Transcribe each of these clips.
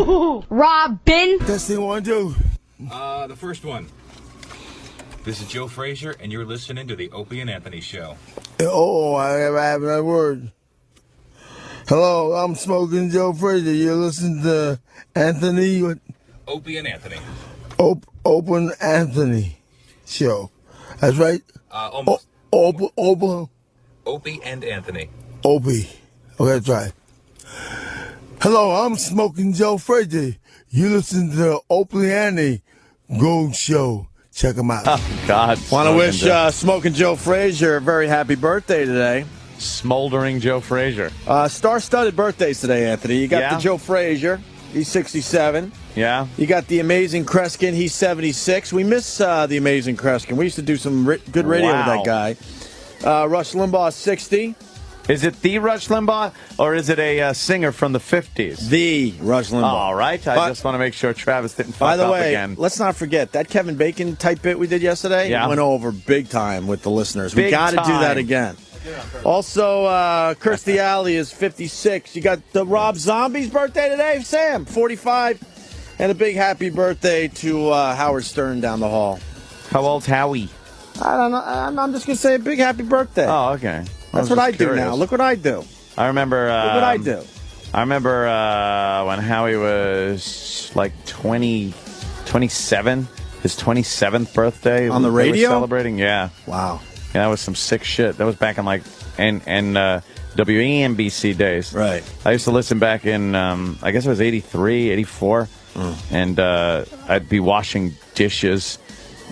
HooHooHooRobin. Testing 1, 2. The first one. This is Joe Frazier, and you're listening to the Opie and Anthony Show. Oh, I have that word. Hello, I'm Smoking Joe Frazier. You're listening to Anthony. What? Opie and Anthony. Open Anthony Show. That's right. Almost. Opie and Anthony. Opie. Okay, that's right. Hello, I'm Smoking Joe Frazier. You listen to the Opie and Anthony Gold Show. Check them out. Oh, God. Want to wish Smoking Joe Frazier a very happy birthday today. Smoldering Joe Frazier. Star-studded birthdays today, Anthony. You got the Joe Frazier. He's 67. Yeah. You got the Amazing Kreskin. He's 76. We miss the Amazing Kreskin. We used to do some good radio with that guy. Rush Limbaugh, 60. Is it the Rush Limbaugh, or is it a singer from the 50s? The Rush Limbaugh. All right. I just want to make sure Travis didn't fuck up again. Let's not forget, that Kevin Bacon type bit we did yesterday went over big time with the listeners. We got to do that again. Also, Kirstie Alley is 56. You got the Rob Zombie's birthday today, Sam, 45. And a big happy birthday to Howard Stern down the hall. How old's Howie? I don't know. I'm just going to say a big happy birthday. Oh, okay. That's what I do now. Look what I do. I remember. Look what I do. I remember when Howie was like 27, his 27th birthday. On the radio? Celebrating, yeah. Wow. Yeah, that was some sick shit. That was back in like WEMBC days. Right. I used to listen back in, I guess it was 83, 84. And I'd be washing dishes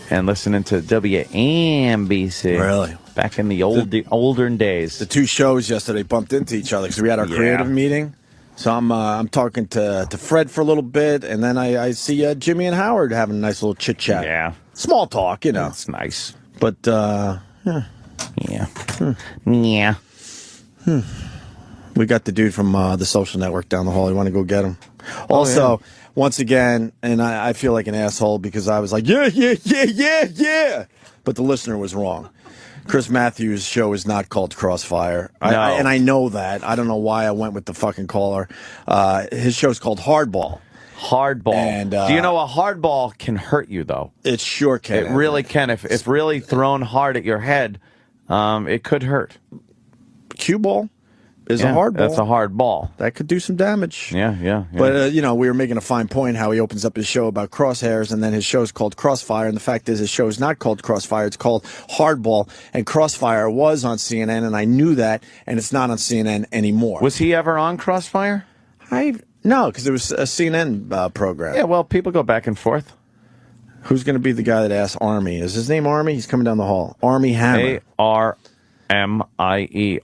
and listening to WEMBC. Really? Back in the olden days. The two shows yesterday bumped into each other because we had our creative meeting. So I'm talking to Fred for a little bit, and then I see Jimmy and Howard having a nice little chit chat. Yeah. Small talk, you know. It's nice. But yeah. Yeah. We got the dude from the Social Network down the hall. You want to go get him? Also, once again, and I feel like an asshole because I was like, yeah. But the listener was wrong. Chris Matthews' show is not called Crossfire. No. And I know that. I don't know why I went with the fucking caller. His show's called Hardball. Hardball. And, do you know a hardball can hurt you, though? It sure can. It really can. If really thrown hard at your head, it could hurt. Cue ball is a hard ball. That's a hard ball. That could do some damage. Yeah. But, we were making a fine point how he opens up his show about crosshairs, and then his show's called Crossfire, and the fact is his show is not called Crossfire, it's called Hardball, and Crossfire was on CNN, and I knew that, and it's not on CNN anymore. Was he ever on Crossfire? No, because it was a CNN program. Yeah, well, people go back and forth. Who's going to be the guy that asks Armie? Is his name Armie? He's coming down the hall. Armie Hammer. ARMIE.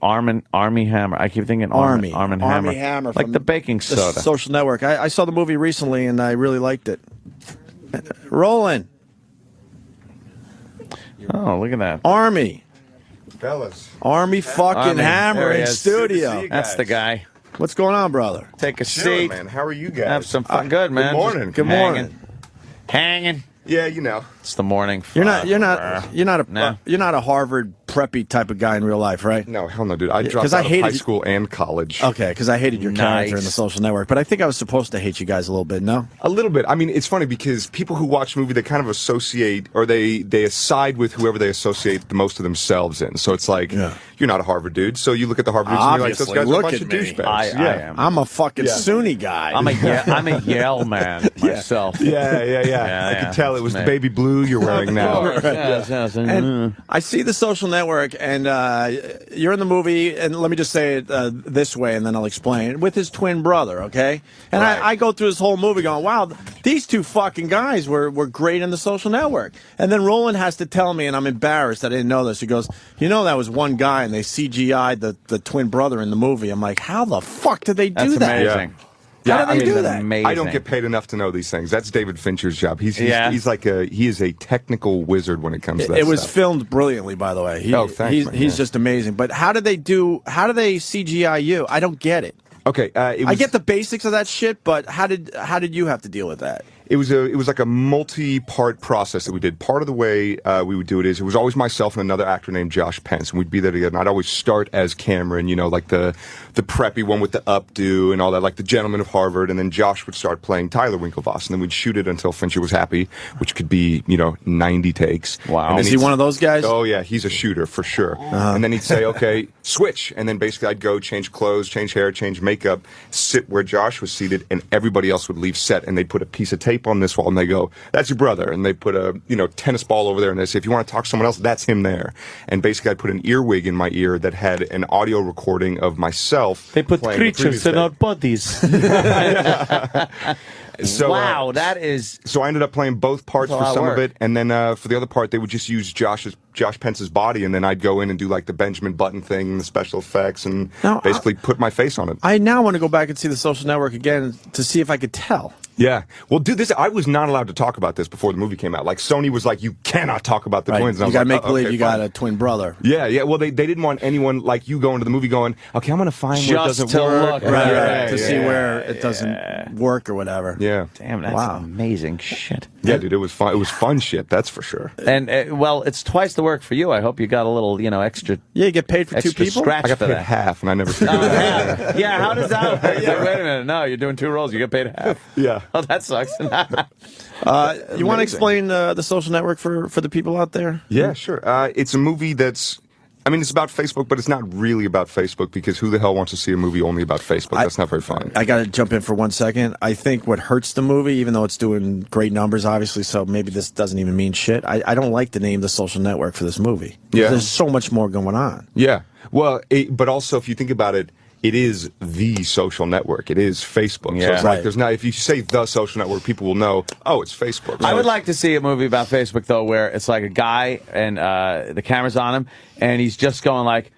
Armie Hammer. I keep thinking Armie Hammer. Armie Hammer. Like the baking soda. The Social Network. I saw the movie recently, and I really liked it. Roland. Oh, look at that. Armie. Fellas. Armie fucking Hammer in studio. That's the guy. What's going on, brother? Take a Chilling, seat. man. How are you guys? Have some fun. Good, man. Good morning. Good morning. Hanging. Yeah, you know. It's the morning. You're not a Harvard preppy type of guy in real life, right? No, hell no, dude. I dropped out of high school and college. Okay, because I hated your character in the Social Network, but I think I was supposed to hate you guys a little bit. No, a little bit. I mean, it's funny because people who watch movie, they kind of associate, or they side with whoever they associate the most of themselves in. So it's like, you're not a Harvard dude, so you look at the Harvard dudes and you're like, those guys are a bunch of douchebags. I am. I'm a fucking SUNY guy. I'm a Yale man myself. Yeah. I can tell it was the baby blue you're wearing now. And I see the Social Network, and you're in the movie, and let me just say it this way, and then I'll explain, with his twin brother, okay? And I go through this whole movie going, wow, these two fucking guys were great in the Social Network. And then Roland has to tell me, and I'm embarrassed that I didn't know this, he goes, that was one guy, and they CGI'd the twin brother in the movie. I'm like, how the fuck did they do that? That's amazing. How did they do that? Amazing. I don't get paid enough to know these things. That's David Fincher's job. He is a technical wizard when it comes to that It was stuff. filmed brilliantly, by the way. Thanks, he's just amazing. But how did they CGI you? I don't get it. Okay, I get the basics of that shit, but how did you have to deal with that? It was like a multi-part process that we did. Part of the way we would do it is it was always myself and another actor named Josh Pence, and we'd be there together. And I'd always start as Cameron, you know, like the preppy one with the updo and all that, like the gentleman of Harvard. And then Josh would start playing Tyler Winklevoss, and then we'd shoot it until Fincher was happy, which could be, you know, 90 takes. Wow. And Is he one of those guys? Oh yeah, he's a shooter for sure. And then he'd say, okay, switch, and then basically I'd go change clothes, change hair, change makeup, sit where Josh was seated, and everybody else would leave set, and they'd put a piece of tape on this wall, and they go, "That's your brother," and they put a tennis ball over there, and they say, "If you want to talk to someone else, that's him there." And basically, I put an earwig in my ear that had an audio recording of myself. They put creatures in our bodies. So, wow, that is. So I ended up playing both parts for some of it, and then for the other part, they would just use Josh Pence's body, and then I'd go in and do like the Benjamin Button thing, the special effects, and basically put my face on it. I now want to go back and see The Social Network again to see if I could tell. Yeah. Well, dude, I was not allowed to talk about this before the movie came out. Like, Sony was like, you cannot talk about the twins. And you got to like, make believe okay, you got a twin brother. Yeah. Well, they didn't want anyone like you going to the movie going, okay, I'm going to find where it doesn't work. Right. To see where it doesn't work or whatever. Yeah. Damn, that's amazing shit. Yeah, dude, it was fun. It was fun shit, that's for sure. And, well, it's twice the work for you. I hope you got a little, extra. Yeah, you get paid for two people? Scratch I got for paid that. half, and I never figured it out. Yeah, how does that work? Wait a minute. No, you're doing 2 roles. You get paid half. Yeah. Oh, that sucks. You want to explain The Social Network for the people out there? Yeah, sure. It's a movie that's, it's about Facebook, but it's not really about Facebook, because who the hell wants to see a movie only about Facebook? That's not very fun. I got to jump in for 1 second. I think what hurts the movie, even though it's doing great numbers, obviously, so maybe this doesn't even mean shit, I don't like the name The Social Network for this movie. Yeah. There's so much more going on. Yeah. Well, but also, if you think about it, it is the social network. It is Facebook. Yeah. So it's like there's not. If you say the social network, people will know. Oh, it's Facebook. So I would like to see a movie about Facebook though, where it's like a guy and the camera's on him, and he's just going like,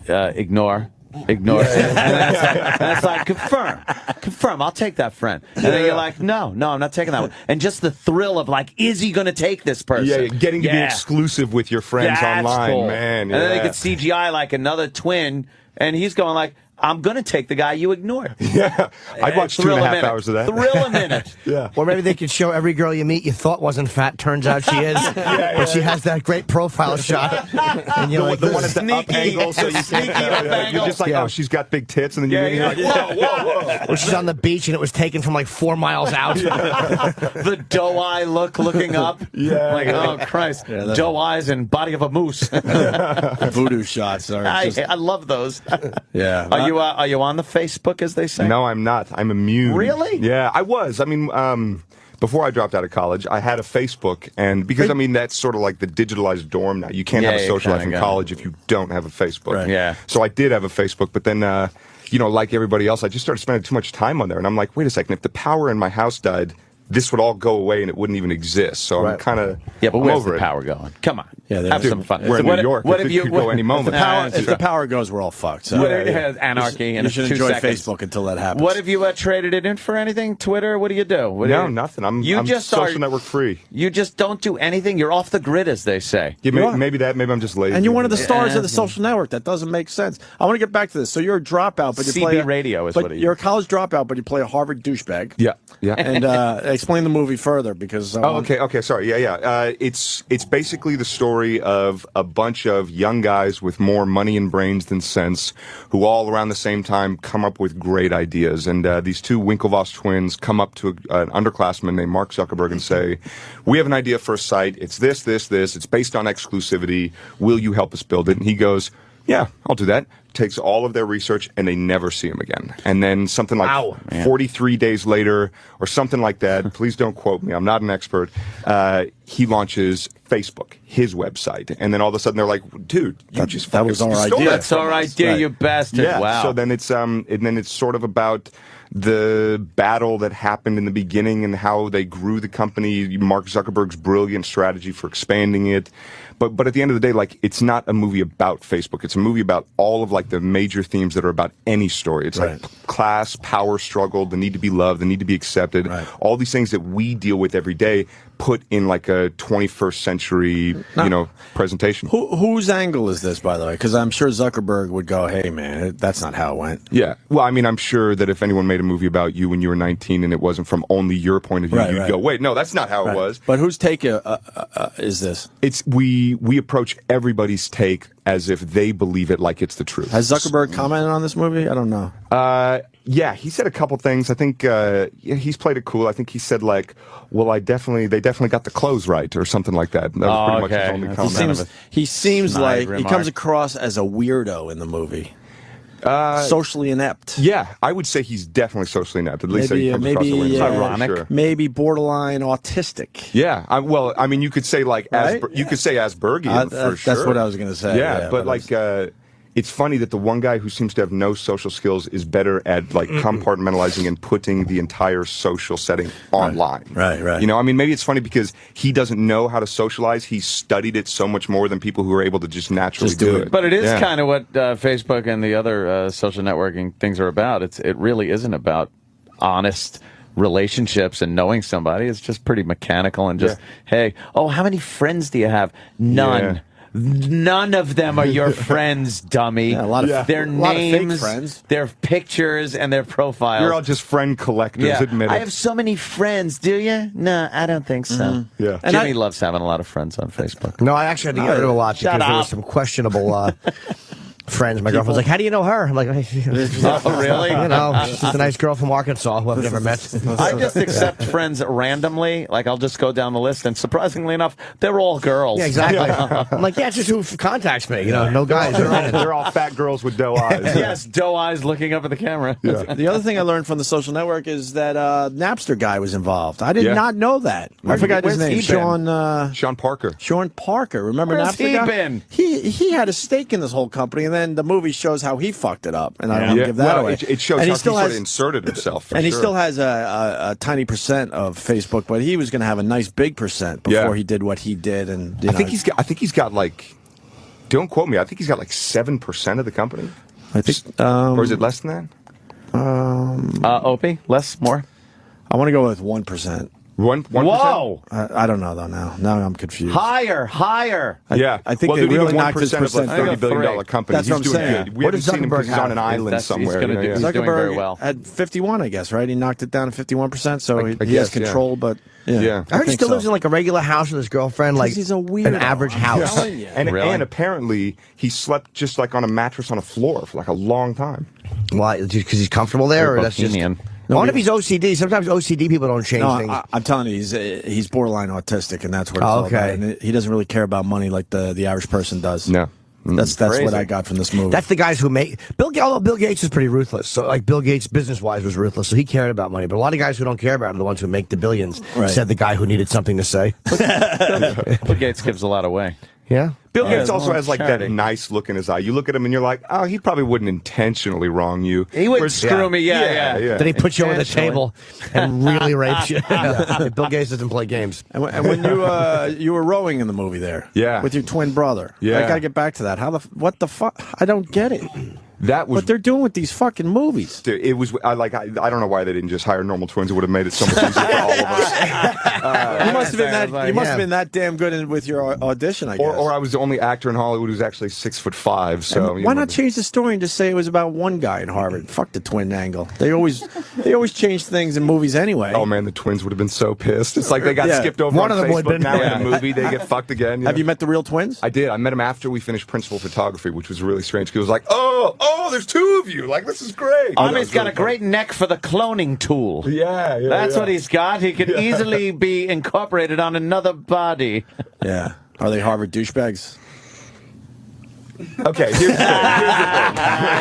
ignore. And that's like, confirm, I'll take that friend. And then you're like, no, I'm not taking that one. And just the thrill of like, is he going to take this person? Yeah, getting to be exclusive with your friends online, cool. man. And then they could CGI like another twin, and he's going like, I'm going to take the guy you ignore. Yeah, I'd watch 2.5 hours of that. Thrill a minute. Yeah. Or maybe they could show every girl you meet you thought wasn't fat, turns out she is. But she has that great profile shot. And you're like, the one at the up angle, so you sneaky up angle. You're just like, oh, she's got big tits, and then you're like, whoa. or she's on the beach and it was taken from like 4 miles out. The doe eye looking up. Yeah. Like, oh, Christ. Doe eyes and body of a moose. Voodoo shots. I love those. Yeah. Are you on the Facebook, as they say? No, I'm not. I'm immune. Really? Yeah, I was. Before I dropped out of college, I had a Facebook, and because that's sort of like the digitalized dorm now. You can't have a social life in college if you don't have a Facebook. Right. Yeah. So I did have a Facebook, but then, like everybody else, I just started spending too much time on there, and I'm like, wait a second, if the power in my house died, this would all go away and it wouldn't even exist. So I'm kind of but where's over the it. power going? Come on, have some fun. We're in New York. It could go any moment. If the power goes, we're all fucked. So. Anarchy. You should enjoy 2 seconds. Facebook until that happens. What have you traded it in for? Anything? Twitter? What do you do? Nothing. I'm just social network free. You just don't do anything. You're off the grid, as they say. Yeah, maybe I'm just lazy. And you're one of the stars of the social network. That doesn't make sense. I want to get back to this. So you're a dropout, but you play radio is what it is. You're a college dropout, but you play a Harvard douchebag. Yeah. And explain the movie further, because okay, sorry. Yeah. It's basically the story of a bunch of young guys with more money and brains than sense, who all around the same time come up with great ideas. And these 2 Winklevoss twins come up to an underclassman named Mark Zuckerberg and say, we have an idea for a site. It's this. It's based on exclusivity. Will you help us build it? And he goes, yeah, I'll do that. Takes all of their research, and they never see him again. And then something like 43 days later, or something like that, please don't quote me, I'm not an expert, he launches Facebook, his website. And then all of a sudden they're like, dude, that was our idea. That's our idea, you bastard. Yeah. Wow. So then it's sort of about the battle that happened in the beginning and how they grew the company, Mark Zuckerberg's brilliant strategy for expanding it. But at the end of the day, like, it's not a movie about Facebook. It's a movie about all of like the major themes that are about any story. It's like class, power struggle, the need to be loved, the need to be accepted, all these things that we deal with every day, put in like a 21st century, presentation. Whose angle is this, by the way? Because I'm sure Zuckerberg would go, "Hey, man, that's not how it went." Yeah. Well, I mean, I'm sure that if anyone made a movie about you when you were 19 and it wasn't from only your point of view, you'd go, "Wait, no, that's not how it was." But whose take is this? It's we approach everybody's take as if they believe it like it's the truth. Has Zuckerberg commented on this movie? I don't know. Yeah, he said a couple things. I think he's played it cool. I think he said like, "Well, they definitely got the clothes right," or something like that. That was pretty much his only comment. He seems like he comes across as a weirdo in the movie. Socially inept. Yeah, I would say he's definitely socially inept. At least he comes across the way. Ironic. Sure. Maybe borderline autistic. Yeah, well, I mean, you could say like you could say Aspergian for sure. That's what I was going to say. Yeah, but like. It's funny that the one guy who seems to have no social skills is better at like compartmentalizing and putting the entire social setting online. Right. I mean, maybe it's funny because he doesn't know how to socialize. He's studied it so much more than people who are able to just naturally do it. But it is kind of what Facebook and the other social networking things are about. It really isn't about honest relationships and knowing somebody. It's just pretty mechanical and just, hey, how many friends do you have? None. Yeah. None of them are your friends, dummy. Yeah, a lot of their names, fake friends. their pictures, and their profiles. You're all just friend collectors, admit it. I have so many friends, do you? No, I don't think so. Yeah. Jimmy loves having a lot of friends on Facebook. No, I actually had to get rid of a lot because there was some questionable friends. My girlfriend's like, "How do you know her?" I'm like, "Oh, really? She's just a nice girl from Arkansas who I've never met." I just accept friends randomly. Like, I'll just go down the list, and surprisingly enough, they're all girls. Yeah, exactly. I'm like, it's just who contacts me. No guys. They're all fat girls with doe eyes. Yes, doe eyes looking up at the camera. Yeah. The other thing I learned from the social network is that Napster guy was involved. I did not know that. I forgot his name. Sean Parker. Sean Parker. Remember Where's Napster he guy? been? He had a stake in this whole company, and then the movie shows how he fucked it up. And I don't want to give that away. It shows how he sort of inserted himself. And he still has a tiny percent of Facebook, but he was going to have a nice big percent before he did what he did. And I think he's got like, don't quote me, I think he's got like 7% of the company. I think, or is it less than that? Opie, less, more. I want to go with 1%. 1%? Whoa! I don't know though. Now I'm confused. Higher. I think they really knocked his 1% of a $30 billion company. That's what I'm saying. Good. We haven't seen him because he's on an island somewhere. He's doing very well. At 51, I guess, right? He knocked it down to 51%, so he has control. But yeah, I heard he still lives in like a regular house with his girlfriend, like he's a weirdo. an average house. And apparently he slept just like on a mattress on a floor for like a long time. Why? Because he's comfortable there, or that's just. I wonder if he's OCD. Sometimes OCD people don't change things. I'm telling you, he's borderline autistic, and that's what it's all about. And he doesn't really care about money like the average person does. No. That's what I got from this movie. That's the guys who make although Bill Gates is pretty ruthless. So like Bill Gates business wise was ruthless, so he cared about money. But a lot of guys who don't care about it are the ones who make the billions. Said the guy who needed something to say. Bill Gates gives a lot away. Yeah. Bill Gates also has like that nice look in his eye. You look at him and you're like, oh, he probably wouldn't intentionally wrong you. He would screw me, yeah. Then he puts you over the table and really rapes you. Bill Gates doesn't play games. And when you were rowing in the movie there, with your twin brother, I got to get back to that. What the fuck? I don't get it. That was what they're doing with these fucking movies. Dude, it was I don't know why they didn't just hire normal twins. It would have made it so much easier for all of us. You must have been that damn good with your audition, I guess. Or I was the only actor in Hollywood who's actually 6'5". So why not change the story and just say it was about one guy in Harvard? Fuck the twin angle. They always change things in movies anyway. Oh man, the twins would have been so pissed. It's like they got skipped over on Facebook. Now in the movie they get fucked again. Have you met the real twins? I did. I met him after we finished principal photography, which was really strange. He was like, oh, there's two of you. Like, this is great. Armie's got a great neck for the cloning tool. Yeah. That's what he's got. He could easily be incorporated on another body. Yeah. Are they Harvard douchebags? Okay, here's the thing.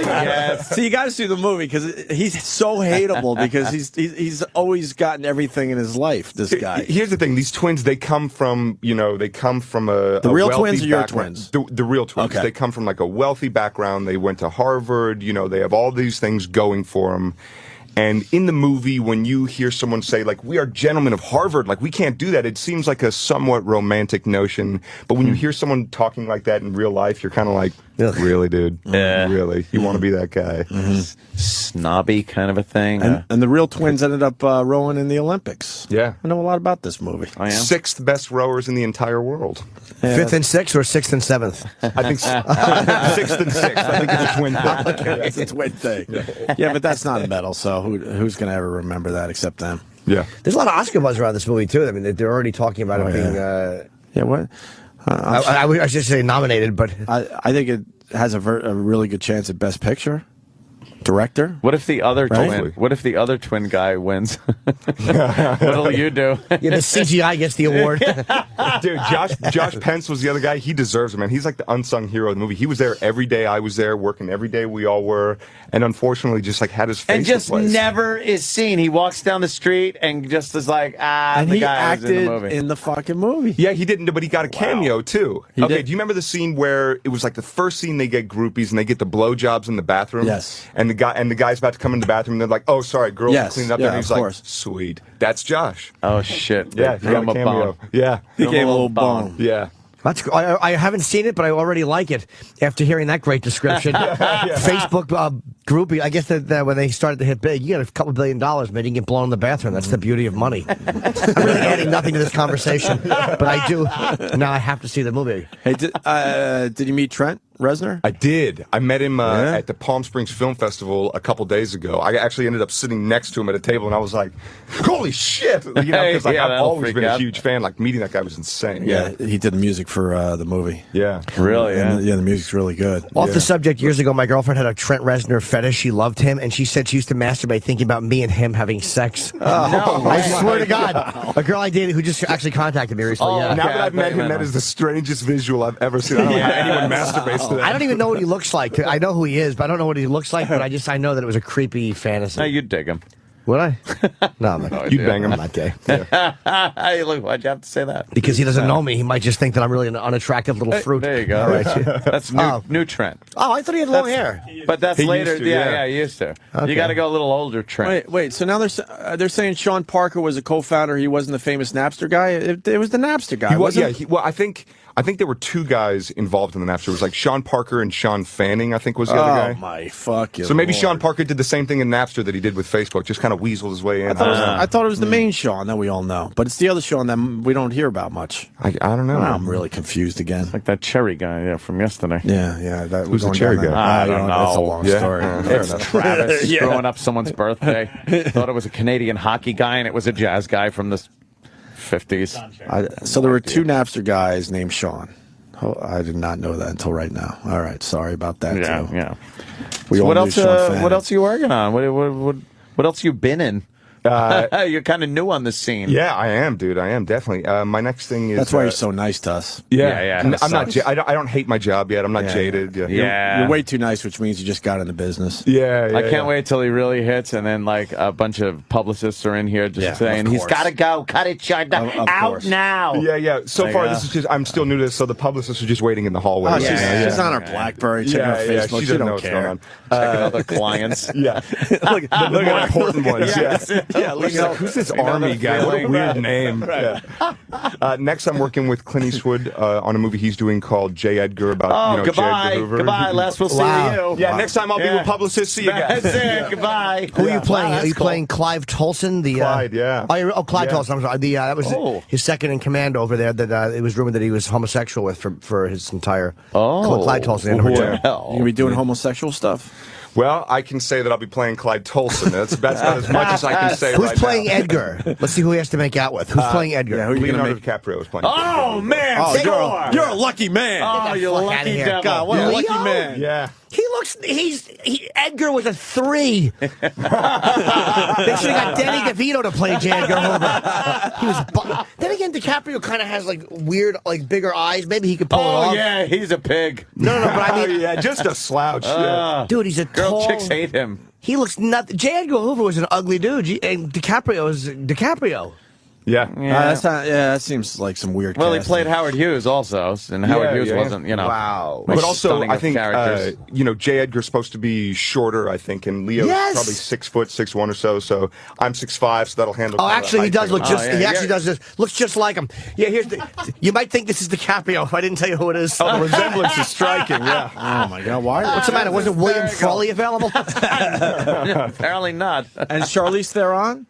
Yes. So you got to see the movie because he's so hateable because he's always gotten everything in his life. This guy. Here's the thing: these twins, they come from a the real twins or your twins? The real twins. Okay. They come from like a wealthy background. They went to Harvard. They have all these things going for them. And in the movie, when you hear someone say, like, we are gentlemen of Harvard, like, we can't do that, it seems like a somewhat romantic notion. But when you hear someone talking like that in real life, you're kind of like, really, dude? Yeah. Really? You want to be that guy? Snobby kind of a thing. And the real twins ended up rowing in the Olympics. Yeah. I know a lot about this movie. I am. 6th best rowers in the entire world. Yeah, 5th and 6th or 6th and 7th? I think 6th and 6th. I think it's a twin thing. That's a twin thing. Yeah, but that's not a medal, so who's going to ever remember that except them? Yeah. There's a lot of Oscar buzz around this movie, too. I mean, they're already talking about it being... Yeah, what? I should say nominated, but... I think it has a really good chance at Best Picture. Director. What if the other Right? twin? What if the other twin guy wins? What'll you do? Yeah, the CGI gets the award. Dude, Josh Pence was the other guy. He deserves it, man. He's like the unsung hero of the movie. He was there every day. I was there working every day. We all were, and unfortunately, just like had his face And just replaced. never is seen. He walks down the street and just is like, And the he guy acted was in the movie. in the fucking movie. Yeah, he didn't, but he got a cameo too. He Okay, did. do you remember the scene where it was like the first scene they get groupies and they get the blowjobs in the bathroom? Yes. And the guy's about to come in the bathroom and they're like, "Oh, sorry, girls, Yes, clean it up." yeah, and he's of like, course. "Sweet, that's Josh." Oh shit! Yeah, They he got threw a him a cameo. bone. Yeah, He gave a little bone. yeah. That's. I haven't seen it, but I already like it after hearing that great description. Facebook groupie. I guess that when they started to hit big, you get a couple $2 billion, man. You can get blown in the bathroom. That's the beauty of money. I'm really adding nothing to this conversation, but I do. Now I have to see the movie. Hey, did you meet Trent Reznor? I did. I met him at the Palm Springs Film Festival a couple days ago. I actually ended up sitting next to him at a table, and I was like, "Holy shit!" You know, because like, Yeah, I've that'll always freak been a out. huge fan. Like meeting that guy was insane. Yeah, he did the music for the movie. yeah. Really? Yeah. And, the music's really good. Off the subject, years ago, my girlfriend had a Trent Reznor fetish. She loved him, and she said she used to masturbate thinking about me and him having sex. I swear to God. A girl I dated who just actually contacted me recently. yeah. Now that I've met him, that is the strangest visual I've ever seen. I don't know how anyone masturbates to that. I don't even know what he looks like. I know who he is, but I don't know what he looks like. But I know that it was a creepy fantasy. No, you'd dig him. Would I? No, I'm not. You'd bang him. I'm not gay. Hey, look, why'd you have to say that? Because he doesn't know me. He might just think that I'm really an unattractive little fruit. There you go. All right. That's new Trent. Oh, I thought he had long hair. But that's He later. used to, yeah, he used to. Okay. You got to go a little older, Trent. Wait. So now they're saying Sean Parker was a co-founder. He wasn't the famous Napster guy. It was the Napster guy. He was, wasn't yeah. Well, I think there were two guys involved in the Napster. It was like Sean Parker and Sean Fanning, I think, was the other guy. Oh my fucking. So maybe Lord. Sean Parker did the same thing in Napster that he did with Facebook, just kind of weaseled his way in. I thought it was the main Sean that we all know, but it's the other Sean that we don't hear about much. I don't know. I'm really confused again. Like that cherry guy from yesterday. Yeah. That Who's the going cherry down that- guy? I don't That's a know. long Yeah. story. It's Travis screwing up someone's birthday. Thought it was a Canadian hockey guy, and it was a jazz guy from the 50s. So there were two Napster guys named Sean. Oh, I did not know that until right now. All right, sorry about that. Yeah, too. yeah. We So all what knew else? Sean Fanning. What else are you working on? What else you been in? You're kind of new on the scene. Yeah, I am, dude. I am definitely. My next thing is. That's why you're so nice to us. Yeah, I'm not. sucks. I don't hate my job yet. I'm not jaded. Yeah. Yeah. You're way too nice, which means you just got into business. Yeah. I can't wait till he really hits, and then like a bunch of publicists are in here just saying he's got to go, cut it short, Of out course. now. Yeah. So far, this is just. I'm still new to this, so the publicists are just waiting in the hallway. Oh, right she's now. on her BlackBerry, checking her Yeah, Facebook. she She doesn't know don't what's care. going on. Checking other clients. Yeah. Look, The more important ones. Yeah. look She's like, who's this Army guy? What a feeling. weird name. Yeah. Next, I'm working with Clint Eastwood on a movie he's doing called J. Edgar about J. Edgar Goodbye. Hoover. Goodbye. Last we'll see Wow. you. Yeah, next time I'll be with publicists. See you guys. That's it. Goodbye. Who are you playing? Wow, Are you that's cool. playing Clive Tolson? Clyde, yeah. Clive Yeah. Tolson. I'm sorry. That was his second in command over there. That it was rumored that he was homosexual with for his entire. Clive Tolson. What the Yeah. hell? You gonna be doing homosexual stuff? Well, I can say that I'll be playing Clyde Tolson. That's about as much as I can say Who's right playing now. Edgar? Let's see who he has to make out with. Who's playing Edgar? yeah, who are you gonna Leonardo make? DiCaprio is playing. Oh man, Oh, score. you're a lucky man. Oh, you fuck outta lucky here. devil. God, what a lucky Leo? man. Yeah. Edgar was a 3. They should have got Danny DeVito to play J. Edgar Hoover. He was. Then again, DiCaprio kind of has like weird, like bigger eyes. Maybe he could pull it Oh off. yeah, he's a pig. No, but I mean, yeah, just a slouch. Yeah. dude, he's a Girl tall. chicks hate him. He looks nothing. J. Edgar Hoover was an ugly dude, and DiCaprio is DiCaprio. Yeah. That's not, that seems like some weird. Well, he casting. played Howard Hughes also, and Howard Hughes yeah. wasn't, you know. Wow. But also, stunning I of think characters. J. Edgar's supposed to be shorter, I think, and Leo's probably 6 foot, 6'1" or so. So I'm 6'5", so that'll handle. Oh, actually, he does look just. yeah, he actually does this. Looks just like him. Yeah, here's the. You might think this is DiCaprio. I didn't tell you who it is. Oh, the resemblance is striking. Yeah. Oh my God! Why? What's the matter? Wasn't William Frawley available? Apparently not. And Charlize Theron?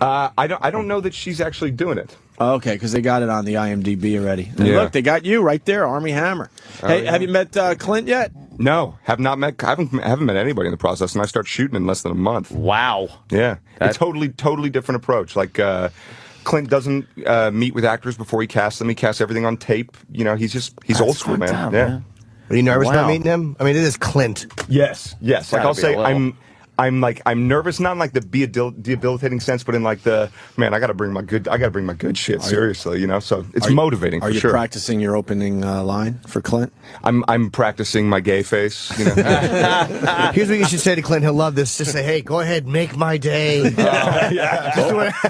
I don't know that she's actually doing it. Oh, okay, because they got it on the IMDb already. And Yeah. look, they got you right there, Armie Hammer. Hey, have you met Clint yet? No, have not met. I haven't met anybody in the process, and I start shooting in less than a month. Wow. Yeah, it's totally different approach. Like Clint doesn't meet with actors before he casts them. He casts everything on tape. You know, he's old school, man. fucked up, Yeah. man. Are you nervous about Wow. meeting him? I mean, it is Clint. Yes. Like Gotta I'll be say, a little. I'm nervous, not in like the debilitating sense, but in like the man. I got to bring my good shit seriously, you know. So it's motivating. Are for you sure. practicing your opening line for Clint? I'm practicing my gay face. You know. Here's what you should say to Clint. He'll love this. Just say, "Hey, go ahead, make my day."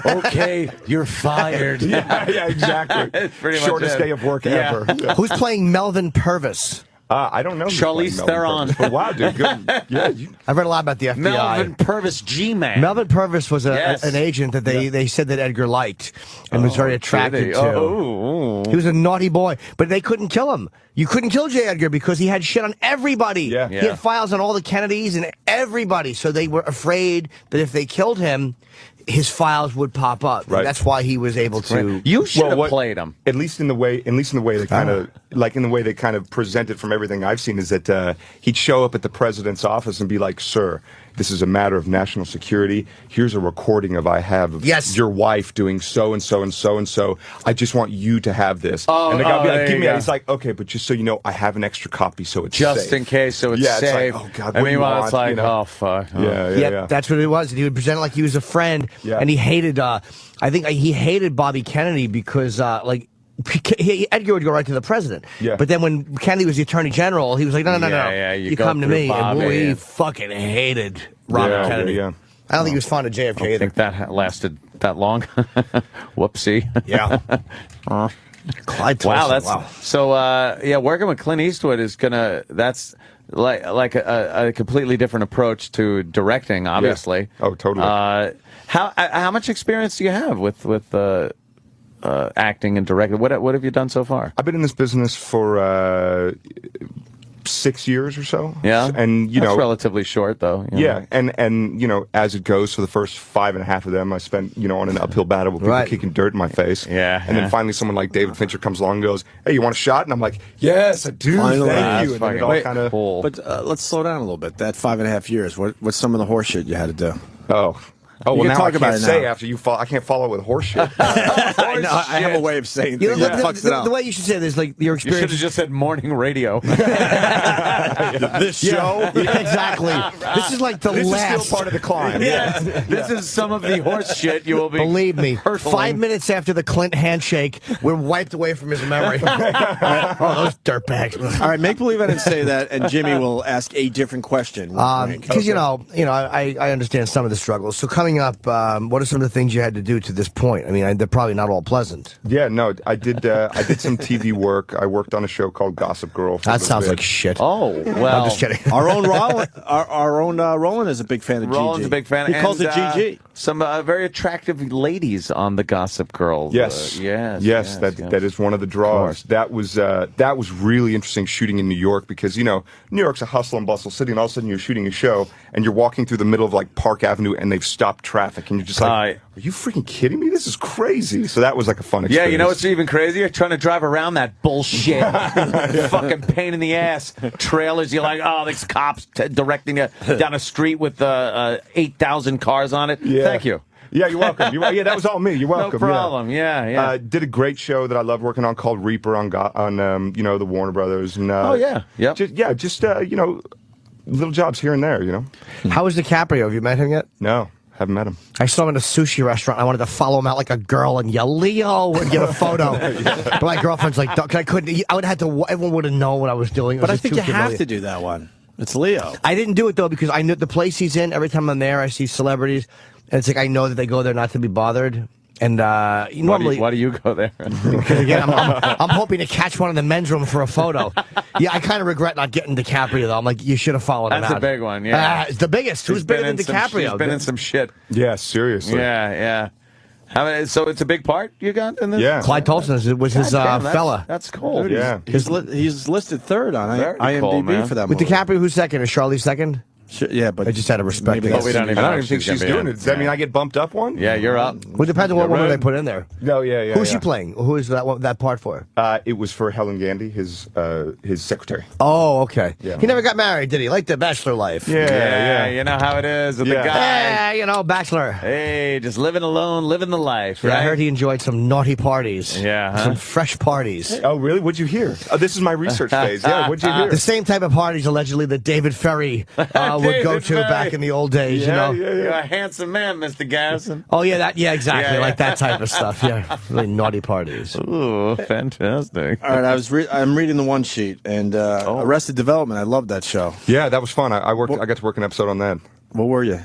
Okay, you're fired. yeah, exactly. It's pretty much Shortest it. day of work Yeah. ever. Yeah. Who's playing Melvin Purvis? I don't know. who's Charlize playing Melvin Theron. Purvis, but wow, dude, good. Yeah, I've read a lot about the FBI. Melvin Purvis, G-Man. Melvin Purvis was Yes. an agent that they said that Edgar liked and was very attracted to. Oh. He was a naughty boy, but they couldn't kill him. You couldn't kill J. Edgar because he had shit on everybody. Yeah. He had files on all the Kennedys and everybody, so they were afraid that if they killed him, his files would pop up. Right. That's why he was able to. You should have played him. At least in the way they kind of present it from everything I've seen is that he'd show up at the president's office and be like, "Sir, this is a matter of national security. Here's a recording of your wife doing so and so and so and so. I just want you to have this." And the guy would be like, "Give me that." He's like, "Okay, but just so you know, I have an extra copy, so it's Just safe." in case, so it's Yeah, it's like, safe. oh, God, I what do mean, you well, it's want, like, you know? oh, fuck. Yeah. That's what it was. And he would present it like he was a friend, Yeah. and he hated. I think he hated Bobby Kennedy because Edgar would go right to the president. Yeah. But then when Kennedy was the attorney general, he was like, no. Yeah, you go come to through me. Bobby, and we yeah. fucking hated Robert Kennedy. Yeah. I don't think he was fond of JFK I don't either. think that lasted that long. Whoopsie. Yeah. Clyde Tolson. Wow, that's so. Working with Clint Eastwood is that's like a completely different approach to directing. Obviously. Yeah. Oh, totally. How much experience do you have with acting and directing? What have you done so far? I've been in this business for 6 years or so. Yeah, and that's relatively short though. Yeah, and as it goes, for the first 5.5 of them, I spent on an uphill battle with people kicking dirt in my face. Yeah, and then finally someone like David Fincher comes along and goes, "Hey, you want a shot?" And I'm like, "Yes, I do. Finally. Thank you." And then it all kind of cool. But let's slow down a little bit. That 5.5 years. What's some of the horse shit you had to do? Oh, well, can now talk I about can't it say now. after you follow. I can't follow it with horse shit. I have a way of saying things that fucks it up. The way you should say this, like your You should have experience. just said morning radio. This show? Yeah, exactly. This is like the This last. is still part of the climb. This is some of the horse shit you will be. Believe me, hurtling. 5 minutes after the Clint handshake, we're wiped away from his memory. Oh, those dirtbags. All right, make believe I didn't say that, and Jimmy will ask a different question. Because I understand some of the struggles. So coming up, what are some of the things you had to do to this point? I mean, they're probably not all pleasant. Yeah, no, I did some TV work. I worked on a show called Gossip Girl. That sounds like shit. Oh well, I'm just kidding. Our own Roland is a big fan of GG. Roland's a big fan. He calls it GG. Some very attractive ladies on the Gossip Girl. Yes, yes. That is one of the draws. That was really interesting shooting in New York because New York's a hustle and bustle city, and all of a sudden you're shooting a show and you're walking through the middle of like Park Avenue and they've stopped traffic and you're just like, are you freaking kidding me? This is crazy. So that was like a fun experience. Yeah, you know what's even crazier? Trying to drive around that bullshit. Fucking pain in the ass. Trailers, you're like, oh, there's cops directing you down a street with 8,000 cars on it. Yeah. Thank you. Yeah, you're welcome. Yeah, that was all me. You're welcome. No problem. Yeah. Did a great show that I love working on called Reaper on the Warner Brothers. And, Yep. Just little jobs here and there, How is DiCaprio? Have you met him yet? No, haven't met him. I saw him in a sushi restaurant. I wanted to follow him out like a girl and yell, "Leo," and get a photo. But my girlfriend's like, I couldn't. I would have to. Everyone would have known what I was doing. But I think you have to do that one. It's Leo. I didn't do it though because I knew the place he's in. Every time I'm there, I see celebrities, and it's like I know that they go there not to be bothered. And normally, why do you go there? because again, I'm hoping to catch one in the men's room for a photo. Yeah, I kind of regret not getting DiCaprio though. I'm like, you should have followed him out. That's a big one. Yeah, it's the biggest. Who's bigger than DiCaprio? He's been in some shit. Yeah, seriously. Yeah. So it's a big part you got in this? Yeah. Clyde Tolson was his fella. That's cool. Dude, Yeah. he's listed third on Very IMDb cool, man. for that With movie. DiCaprio, who's second? Is Charlie second? Yeah, but I just had to respect maybe it. that's- we don't even I know don't if even think she's she's gonna be doing in. it. Does that mean I get bumped up one? Yeah, you're up. Well, it depends on what woman they put in there. No, yeah. Who's she playing? Who is that part for? It was for Helen Gandy, his secretary. Oh, okay. Yeah. He never got married, did he? Like the bachelor life. Yeah, you know how it is with the Yeah. guy. Yeah, bachelor. Hey, just living alone, living the life. Yeah, Right? I heard he enjoed some naughty parties. Yeah, huh? Some fresh parties. Oh, really? What'd you hear? Oh, this is my research phase. Yeah, what'd you hear? The same type of parties, allegedly, that David Ferry would go David to Ferry. back in the old days, you know? You're a handsome man, Mr. Garrison. Oh, yeah, exactly. Yeah, Like yeah. that type of stuff. Yeah, really naughty parties. Ooh, fantastic. All right, I'm reading the one sheet, and Arrested Development. I love that show. Yeah, that was fun. I got to work an episode on that. What were you?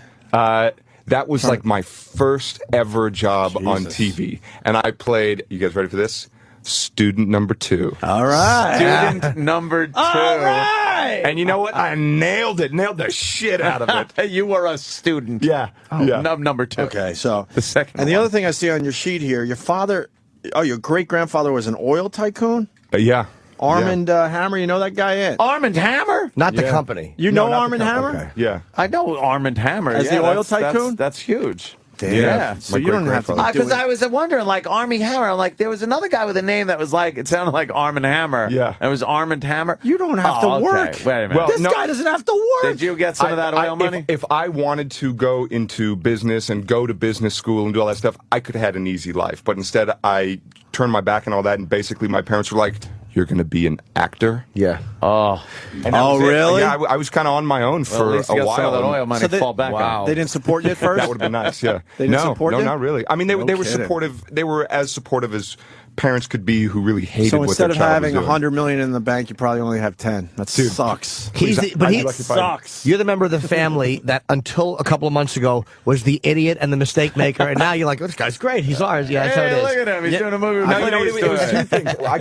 That was like my first ever job on TV, and I played. You guys ready for this? Student number 2. All right. Student number 2. All right. And you know what? I nailed it. Nailed the shit out of it. You were a student. Yeah. Number 2. Okay, so The second and the one. other thing I see on your sheet here, your great grandfather was an oil tycoon. Yeah. Armand Hammer, you know that guy? Armand Hammer? Not the Yeah. company. You No, know not the Armand company. Hammer? Okay. Yeah. I know Armand Hammer. As the oil tycoon? That's huge. Yeah. So you don't have to My do Because it. I was wondering, like, Armie Hammer. I'm like, there was another guy with a name that was like, it sounded like Armand Hammer. Yeah. It was Armand Hammer. You don't have to okay. work. Wait a minute. Well, This no- guy doesn't have to work. Did you get some of that oil money? If I wanted to go into business and go to business school and do all that stuff, I could have had an easy life. But instead, I turned my back on all that, and basically my parents were like, "You're going to be an actor." Yeah. Oh, And that was it. really? Yeah, I was kind of on my own well, for at least a you got while. some of that oil money So they- fall back Wow. on. They didn't support you at first? That would have been nice. Yeah. They didn't support you? not really. I mean, they No were kidding. supportive. They were as supportive as parents could be who really hated So what instead their of child having was doing. $100 million in the bank, you probably only have 10. That Dude. sucks. He's the, but I'd be he lucky if I- Sucks. You're the member of the family that until a couple of months ago was the idiot and the mistake maker, and now you're like, oh, this guy's great. He's ours. Yeah, that's how it Hey, is. look at him. He's Yeah. doing a movie with No, you know, Clint it was Eastwood. two things. I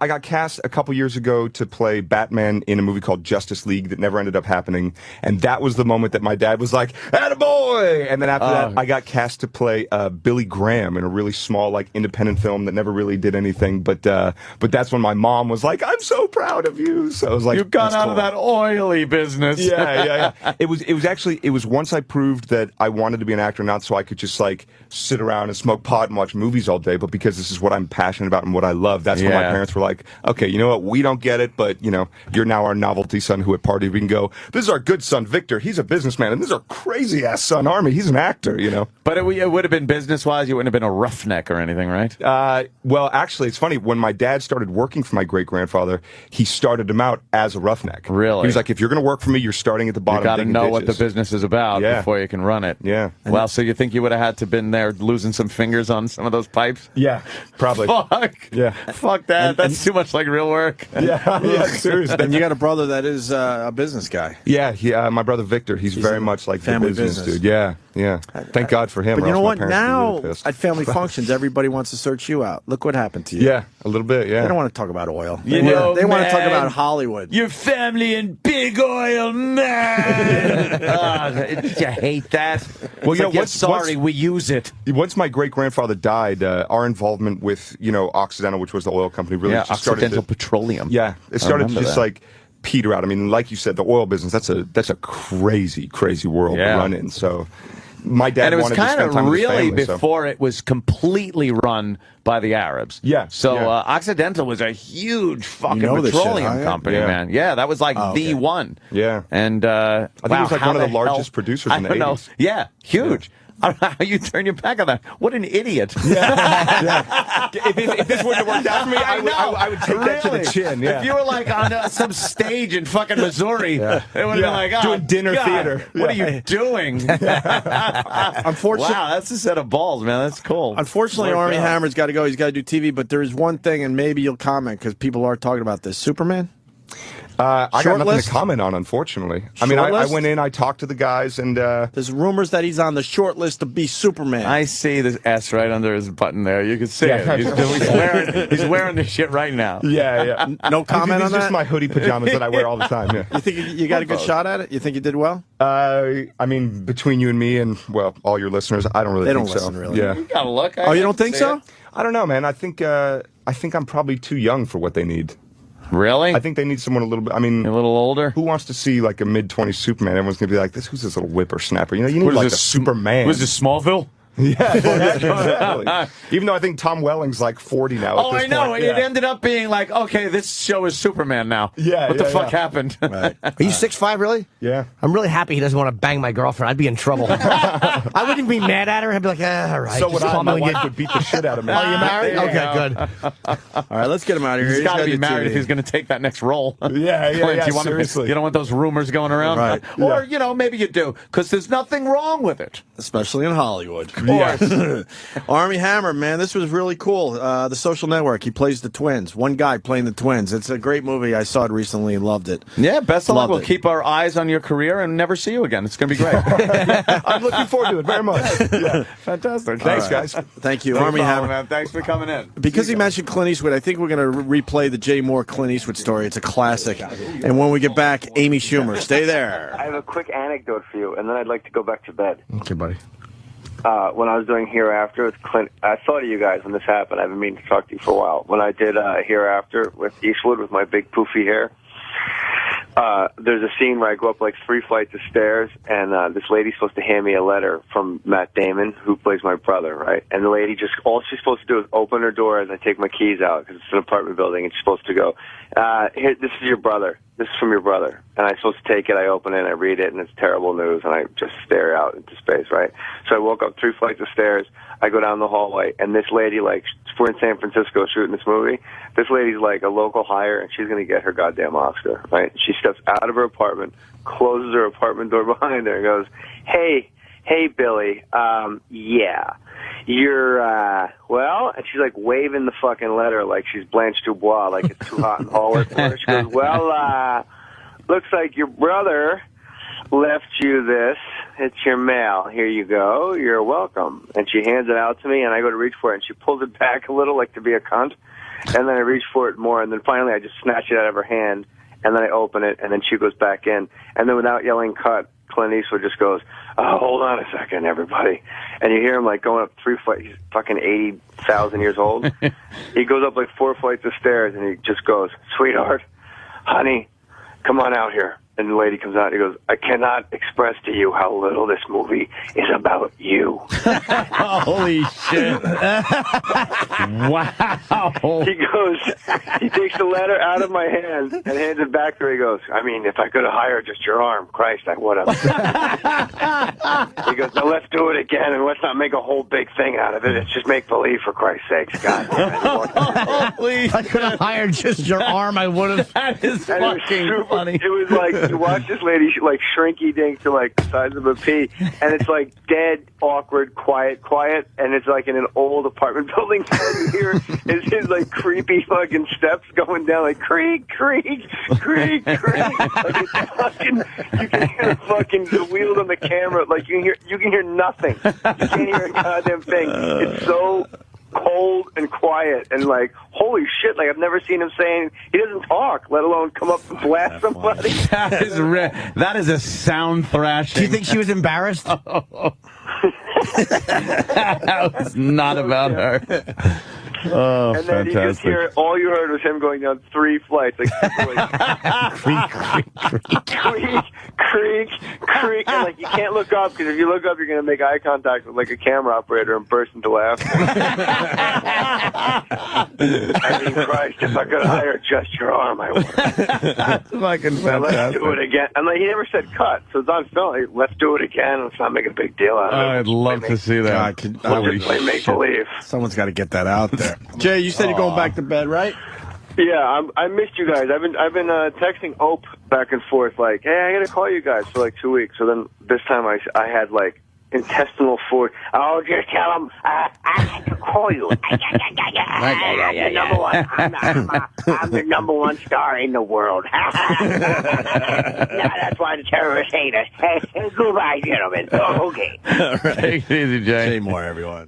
got cast a couple years ago to play Batman in a movie called Justice League that never ended up happening, and that was the moment that my dad was like, "Attaboy!" And then after that, I got cast to play Billy Graham in a really small, like, independent film that never really did anything. But that's when my mom was like, "I'm so proud of you." So I was like, You've gone "That's out cool." of that oily business. Yeah. It was once I proved that I wanted to be an actor, not so I could just like sit around and smoke pot and watch movies all day, but because this is what I'm passionate about and what I love. That's when my Yeah. parents were like, "Okay, you know what? We don't get it, but you know, you're now our novelty son who at party we can go. This is our good son Victor. He's a businessman, and this is our crazy ass son Armie. He's an actor. You know." But it would have been business-wise. You wouldn't have been a roughneck or anything, right? Well, actually, it's funny. When my dad started working for my great grandfather, he started him out as a roughneck. Really? He was like, "If you're going to work for me, you're starting at the bottom. You got to digging know what the ditches." business is about Yeah. before you can run it. Yeah. Well, so you think you would have had to been there losing some fingers on some of those pipes? Yeah, probably. Fuck. Yeah. Fuck that. That's too much like real work. Yeah, seriously. And you got a brother that is a business guy. Yeah, my brother Victor. He's very much like family the business business. dude. Yeah. Thank God for him. But or you know else my what? parents would be Now, really pissed. at family functions, everybody wants to search you out. Look what happened to you. Yeah, a little bit. Yeah. They don't want to talk about oil. You They know, they want to talk man. about Hollywood. Your family in big oil, man. You hate that. Well, It's you know, like, "Yeah, once- sorry, we use it. Once my great grandfather died, our involvement with Occidental, which was the oil company, really Yeah, just started Occidental to, Petroleum. Yeah, it started to remember just that. like peter out. I mean, like you said, the oil business, that's a crazy world Yeah. to run in. So my dad And it was wanted to kind spend of time with his really family, so- before it was completely run by the Arabs. Yeah, So yeah. Occidental was a huge fucking know this shit, petroleum huh? Yeah. company, Yeah. man. Yeah, that was like okay. the one. Yeah. And I think it was like how one of the hell- largest producers I in the don't know. 80s. Yeah, huge. I don't know how you turn your back on that. What an idiot. if this wouldn't have worked out for me, I would take that to the Really? chin. Yeah. If you were like on some stage in fucking Missouri, it would have been like, oh, Doing dinner God, theater. What Yeah. are you doing? Unfortunately, Wow, that's a set of balls, man. That's cool. Unfortunately, Worked Armie out. Hammer's got to go. He's got to do TV. But there is one thing, and maybe you'll comment because people are talking about this. Superman. I got nothing list? to comment on, unfortunately. I mean, I went in, I talked to the guys, and there's rumors that he's on the short list to be Superman. I see the S right under his button there. You can see it. He's wearing this shit right now. Yeah. No comment on These that? are just my hoodie pajamas that I wear all the time, yeah. You think you got a good shot at it? You think you did well? I mean, between you and me and, well, all your listeners, I don't really think so. They don't listen, really. Yeah. You gotta look. Oh, you don't think so? I don't know, man. I think I'm probably too young for what they need. Really? I think they need someone a little bit. I mean, a little older. Who wants to see like a mid-20s Superman? Everyone's gonna be like, "Who's this little whippersnapper?" You know, you need like a Superman. Was this Smallville? Yeah, exactly. Even though I think Tom Welling's like 40 now. Oh, I know. It ended up being like, okay, this show is Superman now. Yeah. What the fuck happened? Right. Are you 6'5", really? Yeah. I'm really happy he doesn't want to bang my girlfriend. I'd be in trouble. I wouldn't be mad at her. I'd be like, all right. So would I. My wife would beat the shit out of me. Oh, you married? Okay, good. All right, let's get him out of here. He's got to be married if he's going to take that next role. Yeah, Seriously. You don't want those rumors going around? Right. Or, you know, maybe you do, because there's nothing wrong with it. Especially in Hollywood. Of course. Armie Hammer, man, this was really cool. The Social Network, he plays the twins. One guy playing the twins. It's a great movie. I saw it recently and loved it. Yeah, best of luck. We'll it. keep our eyes on your career and never see you again. It's going to be great. I'm looking forward to it very much. Yeah. Fantastic. Thanks, guys. Thank you, Armie Hammer. Man. Thanks for coming in. Because he mentioned Clint Eastwood, I think we're going to replay the Jay Mohr Clint Eastwood story. It's a classic. And when we get back, Amy Schumer. Stay there. I have a quick anecdote for you, and then I'd like to go back to bed. Okay, buddy. When I was doing Hereafter with Clint, I thought of you guys when this happened. I've been meaning to talk to you for a while. When I did Hereafter with Eastwood with my big poofy hair, there's a scene where I go up like 3 flights of stairs, and this lady's supposed to hand me a letter from Matt Damon, who plays my brother, right? And the lady all she's supposed to do is open her door as I take my keys out, because it's an apartment building, and she's supposed to go, here, this is your brother. This is from your brother. And I'm supposed to take it, I open it, and I read it, and it's terrible news, and I just stare out into space, right? So I woke up 3 flights of stairs, I go down the hallway, and this lady, like, we're in San Francisco shooting this movie, this lady's like a local hire, and she's going to get her goddamn Oscar, right? She steps out of her apartment, closes her apartment door behind her, and goes, hey, Billy, yeah. You're, well, and she's like waving the fucking letter like she's Blanche Dubois, like it's too hot in the hallway for her. She goes, well, looks like your brother left you this. It's your mail. Here you go. You're welcome. And she hands it out to me, and I go to reach for it, and she pulls it back a little like to be a cunt. And then I reach for it more, and then finally I just snatch it out of her hand, and then I open it, and then she goes back in. And then without yelling cut, Clint Eastwood just goes, oh, hold on a second, everybody. And you hear him like going up 3 flights. He's fucking 80,000 years old. He goes up like 4 flights of stairs, and he just goes, sweetheart, honey, come on out here. And the lady comes out and he goes, I cannot express to you how little this movie is about you. Holy shit. Wow. He takes the letter out of my hand and hands it back to her. He goes, I mean, if I could have hired just your arm, Christ, I would have. He goes, now let's do it again, and let's not make a whole big thing out of it. It's just make believe, for Christ's sakes. God. If I could have hired just your arm, I would have. That is fucking funny. It was like, to watch this lady like shrinky dink to like the size of a pea, and it's like dead, awkward, quiet, and it's like in an old apartment building. And you hear his like creepy fucking steps going down, like creak, creak, creak, creak. Like it's fucking, you can hear fucking the wheels on the camera. Like you can hear nothing. You can't hear a goddamn thing. It's so cold and quiet, and like, holy shit, like I've never seen him saying, he doesn't talk, let alone come up and blast somebody. That is a sound thrashing. Do you think she was embarrassed? That was not about her. Oh, and then fantastic. you just hear, all you heard was him going down 3 flights, like Creak, creak, creak. creak, creak, creak, and like you can't look up, because if you look up, you're going to make eye contact with like a camera operator and burst into laughter. I mean, Christ, if I could hire just your arm, I would. That's fucking fantastic. Let's do it again. And like, he never said cut, so it's on film. Like, let's do it again. Let's not make a big deal out of it. I'd love to see that. We'll just play make believe. Someone's got to get that out there. Jay, you said you're going back to bed, right? Yeah, I missed you guys. I've been texting Ope back and forth, like, hey, I got to call you guys for like 2 weeks. So then this time I had like intestinal fluid. Oh, just tell them I had to call you. I'm the number one. I'm the number one star in the world. That's why the terrorists hate us. Hey, goodbye, gentlemen. Oh, okay. All right. Take it easy, Jay. Say more, everyone.